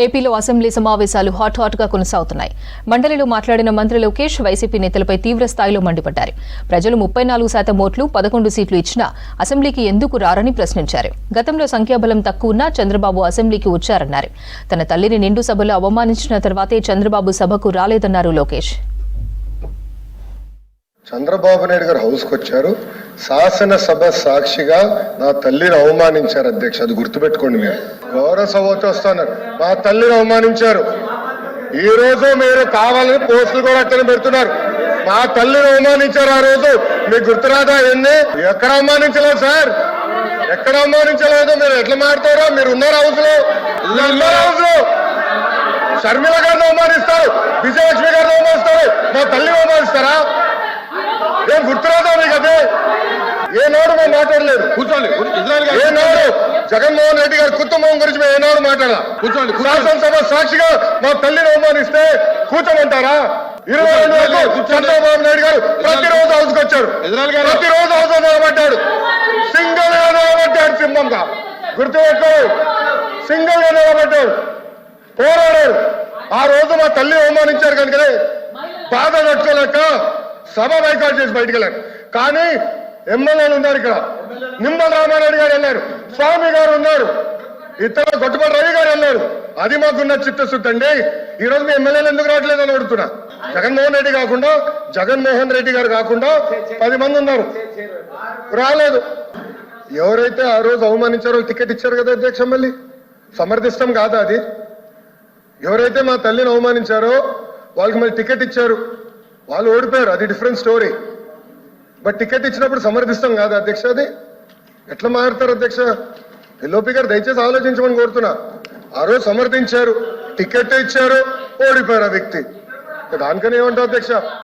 ఏపీలో అసెంబ్లీ సమావేశాలు హాట్ గా కొనసాగుతున్నాయి. మండలిలో మాట్లాడిన మంత్రి లోకేష్ వైసీపీ నేతలపై తీవ్ర స్థాయిలో మండిపడ్డారు. ప్రజలు 34% ఓట్లు 11 సీట్లు ఇచ్చినా అసెంబ్లీకి ఎందుకు రారని ప్రశ్నించారు. గతంలో సంఖ్యాబలం తక్కువ ఉన్నా చంద్రబాబు అసెంబ్లీకి వచ్చారన్నారు. తన తల్లిని నిండు సభలో అవమానించిన తర్వాతే చంద్రబాబు సభకు రాలేదన్నారు లోకేష్. చంద్రబాబు నాయుడు గారు హౌస్కి వచ్చారు, శాసనసభ సాక్షిగా నా తల్లిని అవమానించారు అధ్యక్ష. అది గుర్తుపెట్టుకోండి. మీరు గౌరవ సభతో వస్తున్నారు, మా తల్లిని అవమానించారు. ఈ రోజు మీరు కావాలని పోస్టులు కూడా అట్టని పెడుతున్నారు. మా తల్లిని అవమానించారు. ఆ రోజు మీకు గుర్తురాదా? ఎక్కడ అవమానించలేదు సార్, ఎక్కడ అవమానించలేదు. మీరు ఎట్లా మాడతారో, మీరు ఉన్నారు హౌస్ లో. షర్మిల గారిని అవమానిస్తారు, విజయలక్ష్మి గారిని అవమానిస్తారు, మా తల్లిని అవమానిస్తారా? ఏం గుర్తురాదా మీకు? అదే ఏనాడు మేము మాట్లాడలేదు. కూర్చోండి. ఏనాడు జగన్మోహన్ రెడ్డి గారి కుటుంబం గురించి మేము ఏనాడు మాట్లాడాల? కూర్చోండి. శాసనసభ సాక్షిగా మా తల్లిని అవమానిస్తే కూర్చోమంటారా? 22 చంద్రబాబు నాయుడు గారు ప్రతిరోజు హౌస్కి వచ్చారు, ప్రతిరోజు హౌస్ నిలబడ్డాడు. సింగిల్ గా నిలబడ్డాడు, సింహంగా గుర్తుపెట్టాడు. సింగిల్ గా నిలబడ్డాడు, పోరాడాడు. ఆ రోజు మా తల్లి అవమానించారు కనుకనే బాధ తట్టుకోలేక సభ బైకాట్ చేసి బయటికి వెళ్ళారు. కానీ ఎమ్మెల్యేలు ఉన్నారు ఇక్కడ. నిమ్మల రామారెడ్డి గారు వెళ్ళారు, స్వామి గారు ఉన్నారు, ఇతర గొట్టుపల్లి రవి గారు వెళ్ళారు. అది మాకున్న చిత్తశుద్ధి అండి. ఈ రోజు మీ ఎమ్మెల్యేలు ఎందుకు రావట్లేదని అడుగుతున్నా. జగన్మోహన్ రెడ్డి గారు కాకుండా 10 మంది ఉన్నారు, రాలేదు. ఎవరైతే ఆ రోజు అవమానించారో టికెట్ ఇచ్చారు కదా అధ్యక్ష. మళ్ళీ సమర్థిస్తాం కాదా అది? ఎవరైతే మా తల్లిని అవమానించారో వాళ్ళకి మళ్ళీ టికెట్ ఇచ్చారు, వాళ్ళు ఓడిపోయారు, అది డిఫరెంట్ స్టోరీ. బట్ టికెట్ ఇచ్చినప్పుడు సమర్థిస్తాం కాదా అధ్యక్ష? అది ఎట్లా మారుతారు అధ్యక్ష? ఎల్ఓపి గారు దయచేసి ఆలోచించమని కోరుతున్నా. ఆ రోజు సమర్థించారు, టికెట్ ఇచ్చారు, ఓడిపోయారు ఆ వ్యక్తి. దానికనే ఏమంటారు అధ్యక్ష?